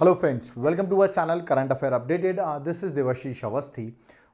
Hello friends, welcome to our channel current affair updated. This is Devashish Awasthi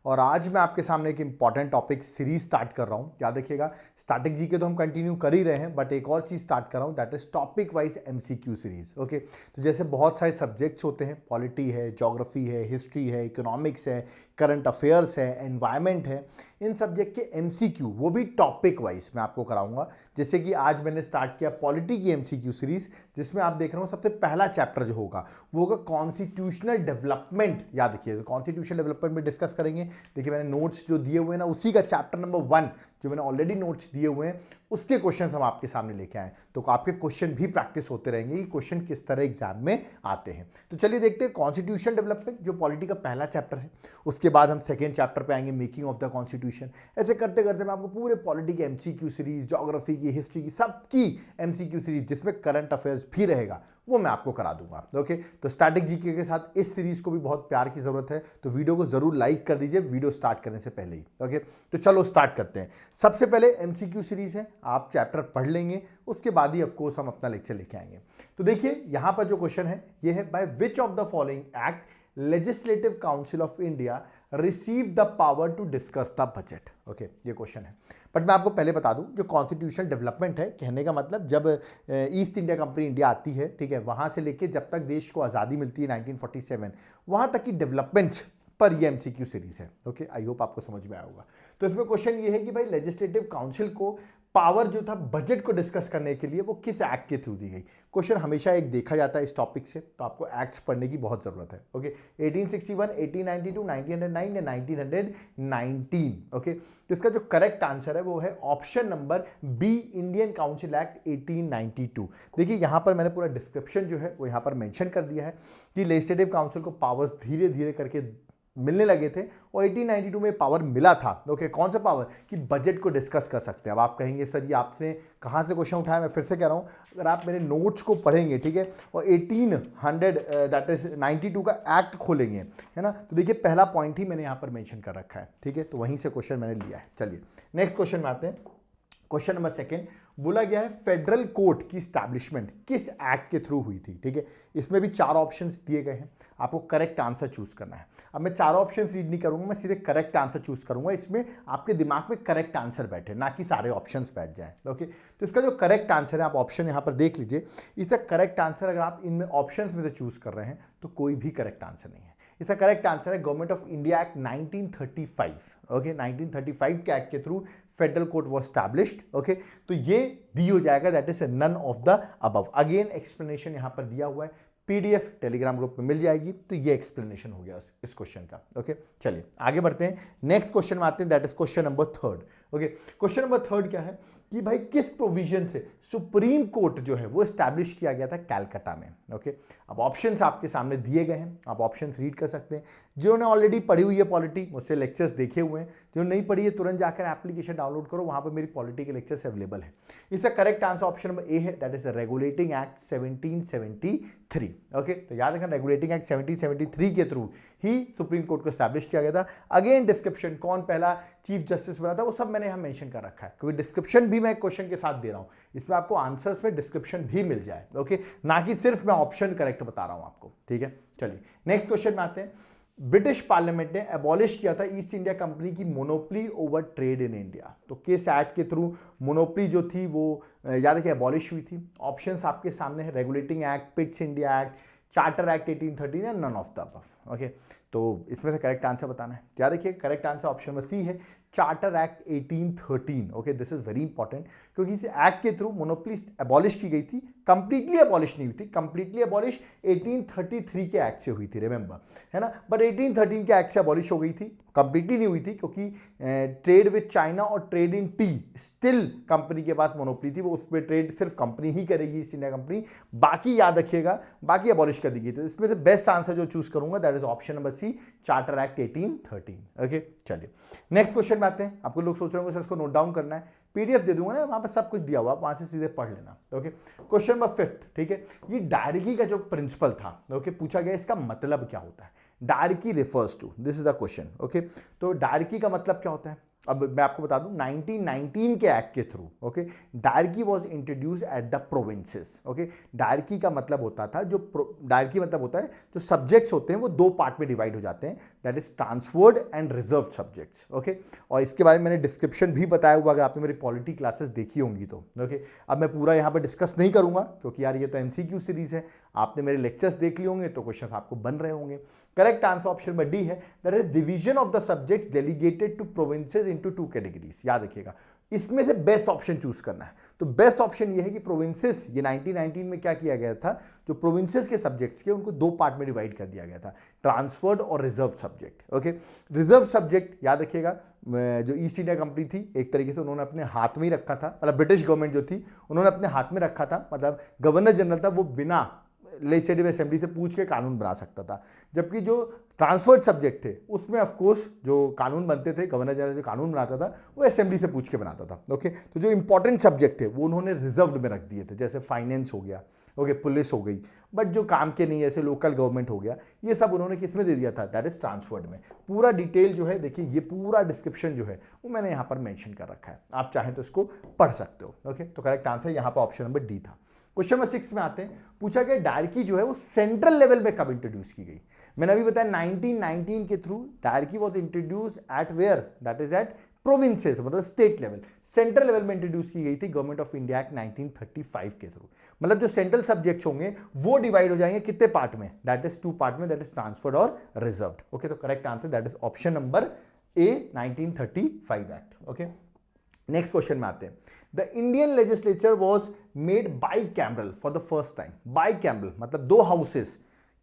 और आज मैं आपके सामने एक इंपॉर्टेंट टॉपिक सीरीज स्टार्ट कर रहा हूँ। याद रखिएगा, स्टैटिक जी के तो हम कंटिन्यू कर ही रहे हैं, बट एक और चीज़ स्टार्ट कर रहा हूँ, that is topic wise MCQ series. Okay, तो जैसे बहुत सारे सब्जेक्ट्स होते हैं, पॉलिटी है, ज्योग्राफी है, हिस्ट्री है, इकोनॉमिक्स है, करंट अफेयर्स है, एनवायरमेंट है, इन सब्जेक्ट के एमसीक्यू वो भी टॉपिक वाइज मैं आपको कराऊंगा। जैसे कि आज मैंने स्टार्ट किया पॉलिटी की एमसीक्यू सीरीज, जिसमें आप देख रहे हो सबसे पहला चैप्टर जो होगा वो होगा कॉन्स्टिट्यूशनल डेवलपमेंट। याद रखिए, कॉन्स्टिट्यूशनल डेवलपमेंट में डिस्कस करेंगे। देखिए, मैंने नोट्स जो दिए हुए हैं ना, उसी का चैप्टर नंबर 1 जो मैंने ऑलरेडी नोट्स दिए हुए हैं, उसके क्वेश्चंस हम आपके सामने लेके आए, तो आपके क्वेश्चन भी प्रैक्टिस होते रहेंगे कि क्वेश्चन किस तरह एग्जाम में आते हैं। तो चलिए देखते हैं कॉन्स्टिट्यूशन डेवलपमेंट, जो पॉलिटी का पहला चैप्टर है। उसके बाद हम सेकेंड चैप्टर पे आएंगे, मेकिंग ऑफ द कॉन्स्टिट्यूशन। ऐसे करते करते मैं आपको पूरे पॉलिटी के एमसीक्यू सीरीज, ज्योग्राफी की, हिस्ट्री की, सबकी एमसीक्यू सीरीज, जिसमें करंट अफेयर्स भी रहेगा, वो मैं आपको करा दूंगा। ओके, तो स्टैटिक जीके के साथ इस सीरीज को भी बहुत प्यार की जरूरत है, तो वीडियो को जरूर लाइक कर दीजिए वीडियो स्टार्ट करने से पहले ही। ओके, तो चलो स्टार्ट करते हैं। सबसे पहले एमसीक्यू सीरीज है, आप चैप्टर पढ़ लेंगे, उसके बाद ही ऑफकोर्स हम अपना लेक्चर लेके आएंगे। तो देखिए यहां पर जो क्वेश्चन है ये है, by which of the following act legislative council of India receive the power to discuss the budget. Okay, ये क्वेश्चन है, बट मैं आपको पहले बता दूं, जो कॉन्स्टिट्यूशनल डेवलपमेंट है, कहने का मतलब जब ईस्ट इंडिया कंपनी इंडिया आती है, ठीक है, वहां से लेके जब तक देश को आज़ादी मिलती है 1947, वहां तक की डेवलपमेंट पर ये एमसीक्यू सीरीज है। ओके, आई होप आपको समझ में आया होगा। तो इसमें क्वेश्चन ये है कि भाई लेजिस्लेटिव काउंसिल को पावर जो था बजट को डिस्कस करने के लिए, वो किस एक्ट के थ्रू दी गई। क्वेश्चन हमेशा एक देखा जाता है इस टॉपिक से, तो आपको एक्ट्स पढ़ने की बहुत जरूरत है। ओके, 1861, 1892, 1909 या 1919। ओके, तो इसका जो करेक्ट आंसर है वो है option number B, Indian council act 1892। देखिए यहां पर मैंने पूरा डिस्क्रिप्शन जो है वो यहां पर मेंशन कर दिया है कि लेजिस्लेटिव काउंसिल को पावर्स धीरे धीरे करके मिलने लगे थे और 1892 में पावर मिला था। ओके, कौन सा पावर कि बजट को डिस्कस कर सकते हैं। अब आप कहेंगे सर ये आपसे कहाँ से क्वेश्चन उठाया, मैं फिर से कह रहा हूँ, अगर आप मेरे नोट्स को पढ़ेंगे, ठीक है, और 1800 दैट इज 92 का एक्ट खोलेंगे, है ना, तो देखिए पहला पॉइंट ही मैंने यहाँ पर मेंशन कर रखा है, ठीक है, तो वहीं से क्वेश्चन मैंने लिया है। चलिए नेक्स्ट क्वेश्चन में आते हैं। क्वेश्चन नंबर सेकंड बोला गया है फेडरल कोर्ट की स्टैब्लिशमेंट किस एक्ट के थ्रू हुई थी। ठीक है, इसमें भी 4 ऑप्शंस दिए गए हैं, आपको करेक्ट आंसर चूज करना है। अब मैं 4 ऑप्शंस रीड नहीं करूंगा, मैं सीधे करेक्ट आंसर चूज करूंगा, इसमें आपके दिमाग में करेक्ट आंसर बैठे, ना कि सारे ऑप्शंस बैठ जाए। ओके, तो इसका जो करेक्ट आंसर है, आप ऑप्शन यहां पर देख लीजिए, इसका करेक्ट आंसर अगर आप इनमें ऑप्शंस में से चूज कर रहे हैं तो कोई भी करेक्ट आंसर नहीं है। इसका करेक्ट आंसर है government of India act 1935। Okay, 1935 के एक्ट के through federal court was established. Okay, तो ये दी हो जाएगा, that is none of the above. Again explanation यहां पर दिया हुआ है, पीडीएफ टेलीग्राम ग्रुप में मिल जाएगी, तो ये एक्सप्लेनेशन हो गया इस क्वेश्चन का। ओके, चलिए आगे बढ़ते हैं, नेक्स्ट क्वेश्चन में आते हैं, that is question number 3। Okay, question number 3 क्या है कि भाई किस प्रोविजन से सुप्रीम कोर्ट जो है वो एस्टैब्लिश किया गया था कैलकाटा में। ओके, अब ऑप्शंस आपके सामने दिए गए हैं, आप ऑप्शंस रीड कर सकते हैं। जिन्होंने ऑलरेडी पढ़ी हुई है पॉलिटी, मुझसे लेक्चर्स देखे हुए हैं, जो नहीं पढ़ी है तुरंत जाकर एप्लीकेशन डाउनलोड करो, वहां पर मेरी पॉलिटी के लेक्चर्स अवेलेबल है। इसका correct answer option number A है, that is regulating act 1773। Okay, तो याद रखना रेगुलेटिंग एक्ट 1773 के थ्रू ही सुप्रीम कोर्ट को एस्टैब्लिश किया गया था। अगेन डिस्क्रिप्शन, कौन पहला चीफ जस्टिस बना था, वो सब मैंने यहां मेंशन कर रखा है, क्योंकि डिस्क्रिप्शन भी मैं क्वेश्चन के साथ दे रहा हूं, इसमें आपको आंसर्स में डिस्क्रिप्शन भी मिल जाए। ओके, ना कि सिर्फ मैं ऑप्शन करेक्ट बता रहा हूं आपको। ठीक है, चलिए नेक्स्ट क्वेश्चन में आते हैं। ब्रिटिश पार्लियामेंट ने एबॉलिश किया था ईस्ट इंडिया कंपनी की monopoly over trade in India. तो किस एक्ट के थ्रू मोनोपोली जो थी वो याद रखिए एबॉलिश हुई थी। ऑप्शंस आपके सामने है, regulating act, Pitt's India act, charter act 1813 या none of the above. Okay, तो इसमें से करेक्ट आंसर बताना है। याद रखिए correct answer option number C है, charter act 1813। Okay, this is very important, क्योंकि इस एक्ट के थ्रू मोनोपोली एबॉलिश की गई थी, कंप्लीटली एबॉलिश नहीं हुई थी। कंप्लीटली एबॉलिश 1833 के एक्ट से हुई थी, रिमेंबर, है ना, बट 1813 के एक्ट से एबॉलिश हो गई थी, कंप्लीटली नहीं हुई थी, क्योंकि ट्रेड विद चाइना और trade in T still company के पास मोनोपोली थी, वो उस पर ट्रेड सिर्फ कंपनी ही करेगी, ईस्ट इंडिया कंपनी, बाकी याद रखिएगा बाकी एबॉलिश कर दी गई। तो इसमें से बेस्ट आंसर जो चूज करूंगा that is option number C, charter act 1813। Okay, चलिए नेक्स्ट क्वेश्चन में आते हैं। आपको लोग सोच रहे होंगे सर इसको नोट डाउन करना है, पीडीएफ दे दूंगा ना, वहां पर सब कुछ दिया हुआ, आप वहां से सीधे पढ़ लेना। ओके, क्वेश्चन नंबर 5, ठीक है, ये डायरेक्टी का जो प्रिंसिपल था, ओके, पूछा गया इसका मतलब क्या होता है। Dyarchy refers to, this is the question. Okay, तो डायरेक्टी का मतलब क्या होता है, अब मैं आपको बता दूं 1919 के एक्ट के through, okay, dyarchy was introduce at the provinces. Okay, dyarchy का मतलब होता था, जो डायरकी मतलब होता है जो सब्जेक्ट्स होते हैं वो दो पार्ट में डिवाइड हो जाते हैं, that is transferred and reserve subjects. Okay, और इसके बारे में मैंने डिस्क्रिप्शन भी बताया हुआ, अगर आपने मेरी पॉलिटी क्लासेस देखी होंगी तो। ओके, अब मैं पूरा यहाँ पर डिस्कस नहीं करूंगा क्योंकि यार ये तो एमसीक्यू सीरीज है, आपने मेरे लेक्चर्स देख लिए होंगे तो क्वेश्चन आपको बन रहे होंगे। करेक्ट आंसर ऑप्शन में डी है, that is division of the subjects delegated to provinces into two categories. याद रखिएगा, इसमें से बेस्ट ऑप्शन चूज करना है। तो बेस्ट ऑप्शन ये है कि प्रोविंसेस, ये 1919 में क्या किया गया था, जो प्रोविंसेस के सब्जेक्ट्स के उनको दो पार्ट में डिवाइड कर दिया गया था, ट्रांसफर्ड और reserve subject. Okay, reserve subject याद रखिएगा, जो ईस्ट इंडिया कंपनी थी एक तरीके से उन्होंने अपने हाथ में ही रखा था, मतलब ब्रिटिश गवर्नमेंट जो थी उन्होंने अपने हाथ में रखा था, मतलब गवर्नर जनरल था वो बिना लेजिस्लेटिव असेंबली से पूछ के कानून बना सकता था। जबकि जो ट्रांसफर्ड सब्जेक्ट थे उसमें ऑफ कोर्स जो कानून बनते थे, गवर्नर जनरल जो कानून बनाता था वो असेंबली से पूछ के बनाता था। ओके, तो जो इंपॉर्टेंट सब्जेक्ट थे वो उन्होंने रिजर्व्ड में रख दिए थे, जैसे फाइनेंस हो गया, ओके, पुलिस हो गई, बट जो काम के नहीं, जैसे लोकल गवर्नमेंट हो गया, ये सब उन्होंने किस में दे दिया था, दैट इज ट्रांसफर्ड में। पूरा डिटेल जो है, देखिए ये पूरा डिस्क्रिप्शन जो है वो मैंने यहाँ पर मेंशन कर रखा है, आप चाहें तो इसको पढ़ सकते हो। ओके, तो करेक्ट आंसर यहाँ पर ऑप्शन नंबर डी था। क्वेश्चन नंबर 6 में आते हैं, पूछा गया डायरकी जो है वो सेंट्रल लेवल में कब इंट्रोड्यूस की गई। मैंने अभी बताया 1919 के through dyarchy was introduce at where, that is at provinces, मतलब स्टेट लेवल। सेंट्रल लेवल में इंट्रोड्यूस की गई थी गवर्नमेंट ऑफ इंडिया एक्ट 1935 के थ्रू। मतलब जो सेंट्रल सब्जेक्ट्स होंगे वो डिवाइड हो जाएंगे कितने पार्ट में, दैट इज टू पार्ट में, दैट इज ट्रांसफर्ड और रिजर्व्ड। ओके, तो correct answer that is option number A, 1935 act. Okay, next question में आते हैं, the Indian legislature was made by cameral for the first time. By cameral मतलब दो houses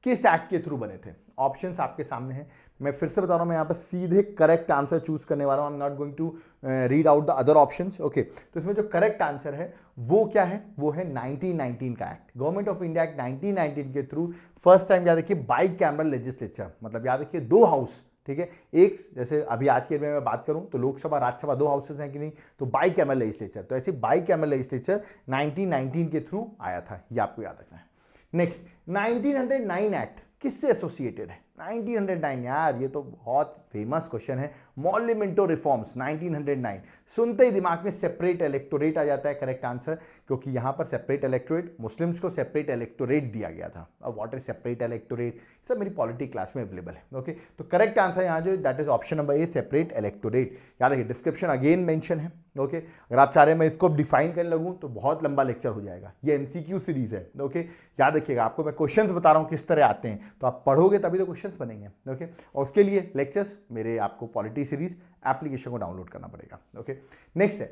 किस act के through बने थे। ऑप्शंस आपके सामने हैं, मैं फिर से बता रहा हूं, मैं यहां पर सीधे करेक्ट आंसर चूज करने वाला हूं, I am not going to read out the other options. Okay, तो इसमें जो करेक्ट आंसर है वो क्या है, वो है 1919 का act, government of India act 1919 के थ्रू फर्स्ट टाइम याद रखिए बाई कैमरल लेजिस्लेचर, मतलब याद रखिए दो हाउस, ठीक है, एक जैसे अभी आज के में मैं बात करूं तो लोकसभा राज्यसभा दो हाउसेस हैं कि नहीं, तो बाई कैमरल लेजिस्लेचर, तो ऐसे बाई कैमरल लेजिस्लेचर 1919 के थ्रू आया था, ये आपको याद रखना है। नेक्स्ट, 1909 एक्ट किससे एसोसिएटेड है। 1909 यार ये तो बहुत फेमस क्वेश्चन है, मॉन्यूमेंटो रिफॉर्म्स 1909, सुनते ही दिमाग में सेपरेट इलेक्टोरेट आ जाता है करेक्ट आंसर, क्योंकि यहां पर सेपरेट इलेक्टोरेट, मुस्लिम्स को सेपरेट इलेक्टोरेट दिया गया था। अब व्हाट इज सेपरेट इलेक्टोरेट, सब मेरी पॉलिटी क्लास में अवेलेबल है। ओके, तो करेक्ट आंसर यहां जो that is option number A, separate electorate. याद रखिए डिस्क्रिप्शन अगेन मेंशन है। ओके, अगर आप चाह रहे हैं मैं इसको डिफाइन करने लगूं तो बहुत लंबा लेक्चर हो जाएगा, ये एमसीक्यू सीरीज है। ओके, याद रखिएगा, आपको मैं क्वेश्चंस बता रहा हूं किस तरह आते हैं, तो आप पढ़ोगे तभी तो क्वेश्चंस बनेंगे। ओके, और उसके लिए लेक्चर्स मेरे आपको पॉलिटी सीरीज एप्लीकेशन को डाउनलोड करना पड़ेगा। ओके, नेक्स्ट है,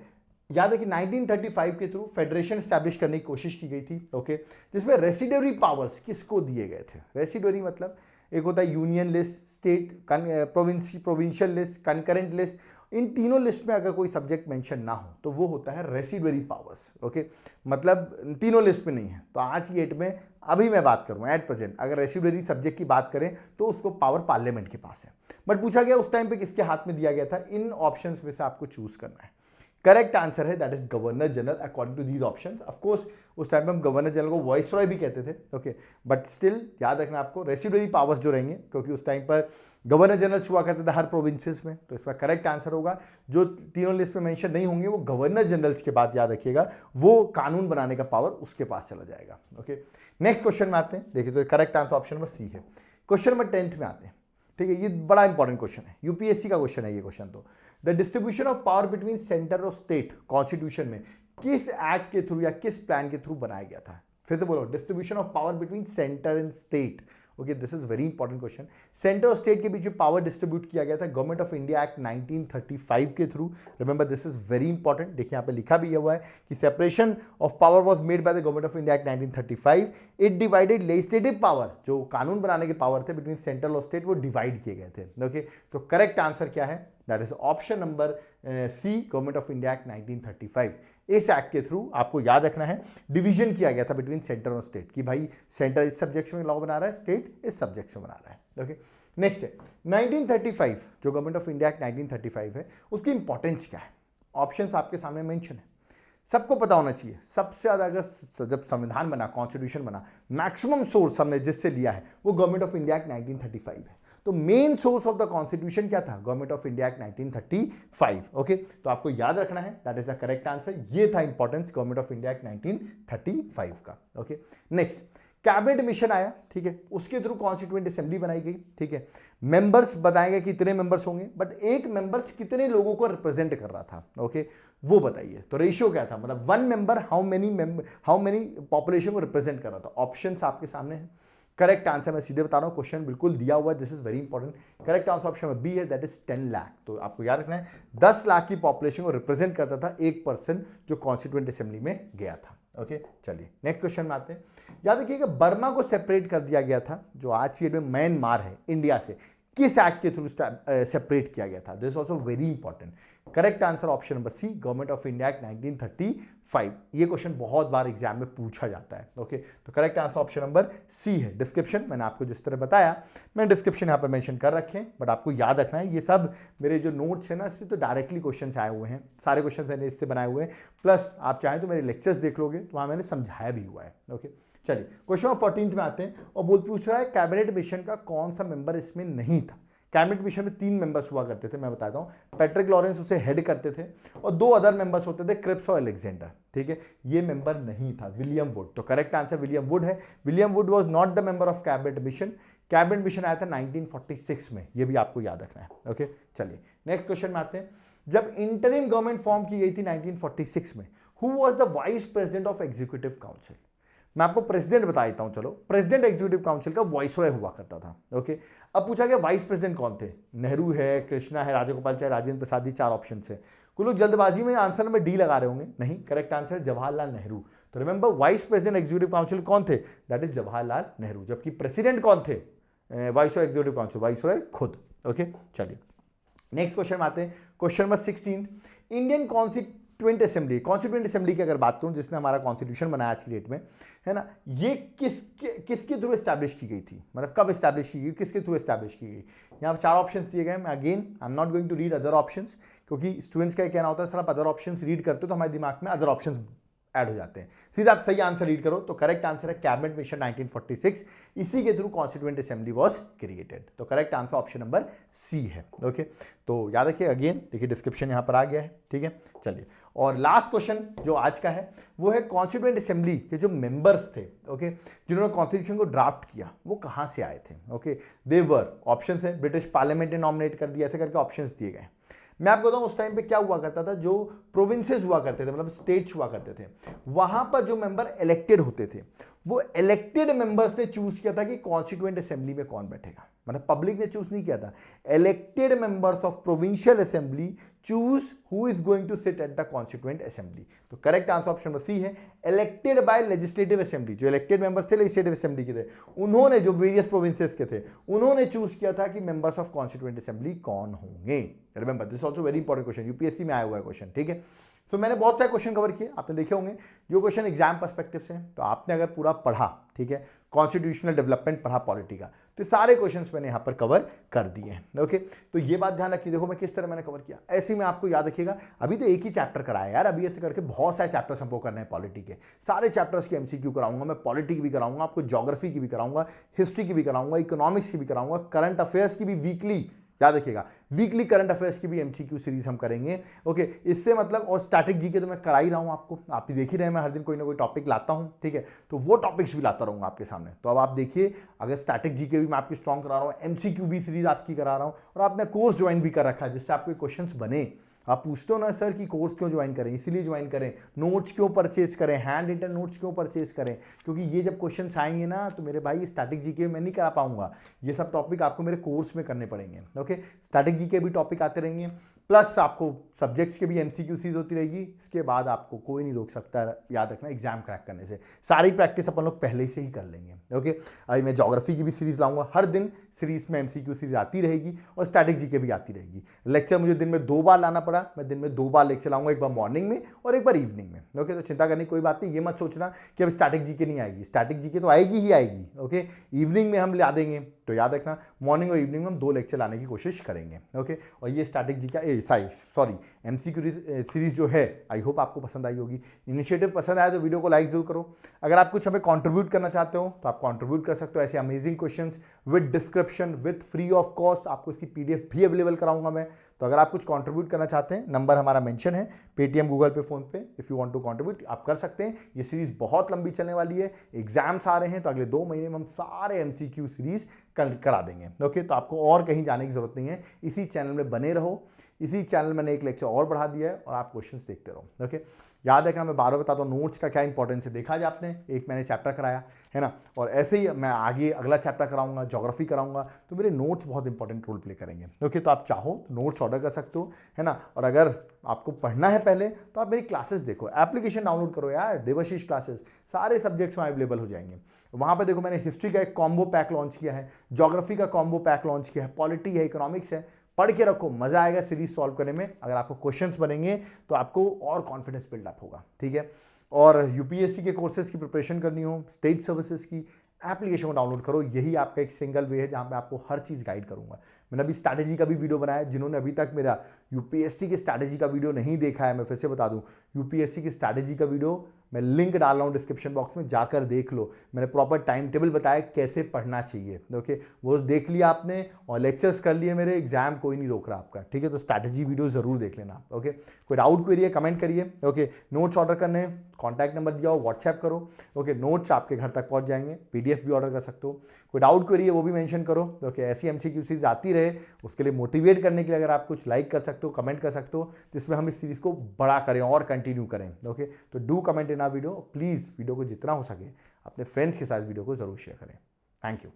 याद है कि 1935 के थ्रू फेडरेशन स्टैब्लिश करने की कोशिश की गई थी। ओके, जिसमें रेसिडरी पावर्स किसको दिए गए थे। रेसिडरी मतलब एक होता है union list, state, provincial list, concurrent list, इन तीनों लिस्ट में अगर कोई सब्जेक्ट मेंशन ना हो तो वो होता है रेसिडरी पावर्स। ओके, मतलब तीनों लिस्ट में नहीं है, तो आज की डेट में अभी मैं बात करूँ एट प्रेजेंट अगर रेसिडरी सब्जेक्ट की बात करें तो उसको पावर पार्लियामेंट के पास है। बट पूछा गया उस टाइम पे किसके हाथ में दिया गया था, इन ऑप्शंस में से आपको चूज करना है। करेक्ट आंसर है that is governor general according to these options. Of course उस टाइम पे हम गवर्नर जनरल को वाइसरॉय भी कहते थे। ओके, बट स्टिल याद रखना आपको रेसिडरी पावर्स जो रहेंगे, क्योंकि उस टाइम पर गवर्नर जनरल हुआ करते थे हर प्रोविंसेस में, तो इसका करेक्ट आंसर होगा जो तीनों लिस्ट में मेंशन नहीं होंगे वो गवर्नर जनरल्स के बाद, याद रखिएगा वो कानून बनाने का पावर उसके पास चला जाएगा। ओके, नेक्स्ट क्वेश्चन में आते हैं, देखिए तो correct answer option number C है। क्वेश्चन नंबर 10th में आते हैं, ठीक है, ये बड़ा इंपॉर्टेंट क्वेश्चन है, यूपीएससी का क्वेश्चन है ये क्वेश्चन। तो the distribution of power between centre और स्टेट कॉन्स्टिट्यूशन में किस एक्ट के थ्रू या किस प्लान के थ्रू बनाया गया था। फिर से बोलो, distribution of power between centre and state. Okay, this is very important question. Centre और स्टेट के बीच में पावर डिस्ट्रीब्यूट किया गया था गवर्नमेंट ऑफ इंडिया एक्ट 1935 के थ्रू। Remember this is very important, देखिए यहाँ पे लिखा भी हुआ है कि separation of power was made by the government of India act 1935। It divided legislative power, जो कानून बनाने के पावर थे बिटवीन सेंट्रल और स्टेट, वो डिवाइड किए गए थे। ओके, तो करेक्ट आंसर क्या है, that is option number C, government of India act 1935। इस एक्ट के थ्रू आपको याद रखना है डिवीजन किया गया था बिटवीन सेंटर और स्टेट, कि भाई सेंटर इस सब्जेक्ट में लॉ बना रहा है, स्टेट इस सब्जेक्ट में बना रहा है। ओके, नेक्स्ट है 1935, जो गवर्नमेंट ऑफ इंडिया एक्ट 1935 है, उसकी इंपॉर्टेंस क्या है। ऑप्शंस आपके सामने मेंशन है, सबको पता होना चाहिए। सबसे ज्यादा अगर जब संविधान बना, कॉन्स्टिट्यूशन बना, मैक्सिमम सोर्स हमने जिससे लिया है वो गवर्नमेंट ऑफ इंडिया एक्ट 1935 है। तो main source of the constitution क्या था? Government of India act 1935। Okay, तो आपको याद रखना है, that is the correct answer. ये था importance government of India act 1935 का। ओके, नेक्स्ट कैबिनेट मिशन आया, ठीक है, उसके थ्रू कॉन्स्टिट्यूएंट असेंबली बनाई गई, ठीक है। मेंबर्स बताएंगे कितने मेंबर्स होंगे, बट एक मेंबर्स कितने लोगों को रिप्रेजेंट कर रहा था, ओके, वो बताइए। तो रेशियो क्या था, मतलब one member how many population को रिप्रेजेंट कर रहा था। ऑप्शंस आपके सामने है। करेक्ट आंसर मैं सीधे बता रहा हूं, क्वेश्चन बिल्कुल दिया हुआ है, this is very important. Correct answer option में बी है, दैट इज 10 लाख। तो आपको याद रखना है 10 लाख की पॉपुलेशन को रिप्रेजेंट करता था एक पर्सन जो कॉन्स्टिट्यूएंट असेंबली में गया था। ओके, चलिए नेक्स्ट क्वेश्चन में आते हैं। याद रखिएगा बर्मा को सेपरेट कर दिया गया था, जो आज की डेट में म्यांमार है, इंडिया से, किस एक्ट के थ्रू सेपरेट किया गया था? This also very important. Correct answer option number C, government of India act 1935। ये क्वेश्चन बहुत बार एग्जाम में पूछा जाता है। ओके, तो correct answer option number C है। डिस्क्रिप्शन मैंने आपको जिस तरह बताया, मैंने डिस्क्रिप्शन यहाँ पर मेंशन कर रखे हैं, बट आपको याद रखना है ये सब मेरे जो नोट्स है ना, इससे तो डायरेक्टली क्वेश्चन आए हुए हैं, सारे क्वेश्चन मैंने इससे बनाए हुए हैं। प्लस आप चाहें तो मेरे लेक्चर्स देख लोगे, तो वहाँ मैंने समझाया भी हुआ है। ओके, चलिए क्वेश्चन नंबर 14 में आते हैं, और पूछ रहा है कैबिनेट मिशन का कौन सा मेंबर इसमें नहीं था? कैबिनेट मिशन में 3 मेंबर्स हुआ करते थे, मैं बताता हूं। पैट्रिक लॉरेंस उसे हेड करते थे, और 2 अदर मेंबर्स होते थे, क्रिप्स और अलेक्जेंडर, ठीक है। ये मेंबर नहीं था विलियम वुड। तो करेक्ट आंसर विलियम वुड है। William would was not the member of cabinet mission. Cabinet mission आया था 1946 में, ये भी आपको याद रखना है। ओके, चलिए नेक्स्ट क्वेश्चन में आते हैं। जब इंटरिम गवर्नमेंट फॉर्म की गई थी 1946 में, who was the vice president of executive council? मैं आपको प्रेसिडेंट बता देता हूं, चलो। प्रेसिडेंट एग्जीक्यूटिव काउंसिल का वाइसरॉय हुआ करता था। ओके, अब पूछा गया वाइस प्रेसिडेंट कौन थे? नेहरू है, कृष्णा है, राजगोपालाचारी, राजेंद्र प्रसाद, जी 4 ऑप्शन है। कुछ लोग जल्दबाजी में आंसर में डी लगा रहे होंगे, नहीं, करेक्ट आंसर है जवाहरलाल नेहरू। तो remember vice president executive council कौन थे? That is Jawaharlal Nehru. जबकि प्रेसिडेंट कौन थे? वाइसरॉय एग्जीक्यूटिव काउंसिल, वाइसरॉय खुद। ओके, चलिए नेक्स्ट क्वेश्चन में आते हैं। Question number 16, Indian constituent assembly की अगर बात करूं, जिसने हमारा कॉन्स्टिट्यूशन बनाया आज की डेट में, है ना, ये किसके थ्रू एस्टैब्लिश की गई थी? मतलब कब एस्टैब्लिश की गई, किसके थ्रू एस्टैब्लिश की गई? यहाँ पर 4 ऑप्शंस दिए गए हैं। मैं again I am not going to read other options, क्योंकि स्टूडेंट्स का कहना होता है सर आप अदर ऑप्शंस रीड करते हो तो हमारे दिमाग में अदर ऑप्शंस ऐड हो जाते हैं। सीधा आप सही आंसर रीड करो। तो करेक्ट आंसर है कैबिनेट मिशन 1946। इसी के through constituent assembly was created. तो correct answer option number C है। ओके, तो याद रखिए, अगेन देखिए डिस्क्रिप्शन यहां पर आ गया है, ठीक है। चलिए, और लास्ट क्वेश्चन जो आज का है वो है कॉन्स्टिट्यूएंट असेंबली के जो मेंबर्स थे, ओके, जिन्होंने कॉन्स्टिट्यूशन को ड्राफ्ट किया, वो कहां से आए थे? ओके, दे वर, ऑप्शन है ब्रिटिश पार्लियामेंट ने नॉमिनेट कर दिया, ऐसे करके ऑप्शन दिए गए। मैं आपको बताऊं उस टाइम पे क्या हुआ करता था, जो प्रोविंसेस हुआ करते थे, मतलब स्टेट्स हुआ करते थे, वहां पर जो मेंबर इलेक्टेड होते थे, वो इलेक्टेड मेंबर्स ने चूज किया था कि कॉन्स्टिट्यूएंट असेंबली में कौन बैठेगा। मतलब पब्लिक ने चूज नहीं किया था, elected members of provincial assembly choose who is going to sit at the constituent assembly. तो correct answer option number C है, इलेक्टेड बाय लेजिस्लेटिव असेंबली। जो इलेक्टेड मेंबर्स थे लेजिस्लेटिव असेंबली के थे, उन्होंने, जो वेरियस प्रोविंसेस के थे, उन्होंने चूज किया था कि मेंबर्स ऑफ कॉन्स्टिट्यूएंट असेंबली कौन होंगे। Remember this also very important question, UPSC में आया हुआ है क्वेश्चन, ठीक है। सो मैंने बहुत सारे क्वेश्चन कवर किए, आपने देखे होंगे। जो क्वेश्चन एग्जाम पर्सपेक्टिव से हैं, तो आपने अगर पूरा पढ़ा, ठीक है, कॉन्स्टिट्यूशनल डेवलपमेंट पढ़ा पॉलिटी का, तो सारे क्वेश्चंस मैंने यहां पर कवर कर दिए हैं। ओके, तो ये बात ध्यान रखिए, देखो मैं किस तरह मैंने कवर किया। ऐसे में आपको याद रखिएगा, अभी तो एक ही चैप्टर कराया यार, अभी ऐसे करके बहुत सारे चैप्टर्स हमको करने हैं पॉलिटी के। सारे चैप्टर्स के एमसीक्यू कराऊंगा मैं, पॉलिटी की भी कराऊंगा, आपको ज्योग्राफी की भी कराऊंगा, हिस्ट्री की भी कराऊंगा, इकोनॉमिक्स की भी कराऊंगा, करंट अफेयर्स की भी वीकली, याद रखिएगा वीकली करंट अफेयर्स की भी एमसीक्यू सीरीज हम करेंगे। ओके, इससे मतलब, और स्टैटिक जीके तो मैं करा ही रहा हूं आपको, आप भी देख ही रहे हैं, मैं हर दिन कोई ना कोई टॉपिक लाता हूं, ठीक है, तो वो टॉपिक्स भी लाता रहूंगा आपके सामने। तो अब आप देखिए, अगर स्टैटिक जीके भी मैं आपकी स्ट्रॉन्ग करा रहा हूं, एमसीक्यू भी सीरीज आज की करा रहा हूं, और आपने कोर्स ज्वाइन भी कर रखा है जिससे आपके क्वेश्चंस बने। आप पूछते हो ना सर कि कोर्स क्यों ज्वाइन करें, इसीलिए ज्वाइन करें, नोट्स क्यों परचेज करें, हैंड रिटन नोट्स क्यों परचेज करें, क्योंकि ये जब क्वेश्चंस आएंगे ना, तो मेरे भाई स्टैटिक जीके में नहीं करा पाऊंगा, ये सब टॉपिक आपको मेरे कोर्स में करने पड़ेंगे। ओके, स्टैटिक जीके भी टॉपिक आते रहेंगे, प्लस आपको सब्जेक्ट्स के भी एमसीक्यू सीरीज होती रहेगी। इसके बाद आपको कोई नहीं रोक सकता, याद रखना, एग्जाम क्रैक करने से। सारी प्रैक्टिस अपन लोग पहले से ही कर लेंगे। ओके, अभी मैं ज्योग्राफी की भी सीरीज लाऊंगा, हर दिन सीरीज में एमसीक्यू सीरीज आती रहेगी, और स्टैटिक जीके भी आती रहेगी। लेक्चर मुझे दिन में 2 बार लाना पड़ा, मैं दिन में 2 बार लेक्चर लाऊंगा, एक बार मॉर्निंग में और एक बार इवनिंग में। ओके, तो चिंता करने की कोई बात नहीं, ये मत सोचना कि अब स्टैटिक जीके नहीं आएगी, स्टैटिक जीके तो आएगी ही आएगी। ओके, इवनिंग में हम ला देंगे, तो याद रखना मॉर्निंग और इवनिंग में हम 2 लेक्चर लाने की कोशिश करेंगे। ओके, और ये स्टैटिक जी का सॉरी एमसीक्यू सीरीज जो है आई होप आपको पसंद आई होगी। इनिशिएटिव पसंद आया तो वीडियो को लाइक जरूर करो। अगर आप कुछ हमें कंट्रीब्यूट करना चाहते हो तो आप कंट्रीब्यूट कर सकते हो। ऐसे amazing questions with description with free of cost आपको इसकी पीडीएफ भी अवेलेबल कराऊंगा मैं। तो अगर आप कुछ कंट्रीब्यूट करना चाहते हैं, नंबर हमारा मेंशन है, Paytm, Google pay, PhonePe, if you want to contribute आप कर सकते हैं। ये सीरीज बहुत लंबी चलने वाली है, एग्जाम्स आ रहे हैं तो अगले 2 महीने में हम सारे एमसीक्यू सीरीज करा देंगे। ओके, तो आपको और कहीं जाने की जरूरत नहीं है, इसी चैनल में बने रहो। इसी चैनल मैंने एक लेक्चर और बढ़ा दिया है और आप क्वेश्चंस देखते रहो। ओके, याद है कि मैं 12 बताता हूँ नोट्स का क्या इंपॉर्टेंस है। देखा जाए आपने, एक मैंने चैप्टर कराया है ना, और ऐसे ही मैं आगे अगला चैप्टर कराऊंगा, ज्योग्राफी कराऊंगा, तो मेरे नोट्स बहुत इंपॉर्टेंट रोल प्ले करेंगे। ओके, तो आप चाहो तो नोट्स ऑर्डर कर सकते हो, है ना। और अगर आपको पढ़ना है पहले तो आप मेरी क्लासेस देखो, एप्लीकेशन डाउनलोड करो यार, देवाशीष क्लासेस, सारे सब्जेक्ट्स में अवेलेबल हो जाएंगे। वहाँ पे देखो मैंने हिस्ट्री का एक कॉम्बो पैक लॉन्च किया है, ज्योग्राफी का कॉम्बो पैक लॉन्च किया है, पॉलिटी है, इकोनॉमिक्स है। पढ़ के रखो, मजा आएगा सीरीज सॉल्व करने में। अगर आपको क्वेश्चंस बनेंगे तो आपको और कॉन्फिडेंस बिल्डअप होगा, ठीक है। और यूपीएससी के कोर्सेज की प्रिपरेशन करनी हो, स्टेट सर्विसेज की, एप्लीकेशन को डाउनलोड करो। यही आपका एक सिंगल वे है जहां पे आपको हर चीज गाइड करूंगा। मैंने अभी स्ट्रैटेजी का भी वीडियो बनाया, जिन्होंने अभी तक मेरा यूपीएससी की स्ट्रैटेजी का वीडियो नहीं देखा है, मैं फिर से बता दूं, यूपीएससी की स्ट्रैटेजी का वीडियो मैं लिंक डाल रहा हूं डिस्क्रिप्शन बॉक्स में, जाकर देख लो। मैंने प्रॉपर टाइम टेबल बताया कैसे पढ़ना चाहिए। ओके, वो देख लिया आपने और लेक्चर्स कर लिए मेरे, एग्जाम कोई नहीं रोक रहा आपका, ठीक है। तो स्ट्रैटेजी वीडियो जरूर देख लेना। ओके, कोई डाउट क्वेरी है कमेंट करिए। ओके, नोट्स ऑर्डर करने कॉन्टैक्ट नंबर दिया हो, व्हाट्सएप करो। ओके, नोट्स आपके घर तक पहुंच जाएंगे, पीडीएफ भी ऑर्डर कर सकते हो। कोई डाउट क्वेरी है वो भी मेंशन करो। ओके, ऐसी एमसीक्यू सीरीज आती रहे उसके लिए मोटिवेट करने के लिए अगर आप कुछ लाइक कर सकते हो, कमेंट कर सकते हो, जिसमें हम इस सीरीज को बड़ा करें और कंटिन्यू करें। ओके, तो do comment in our video please. Video को जितना हो सके अपने फ्रेंड्स के साथ वीडियो को जरूर शेयर करें। Thank you.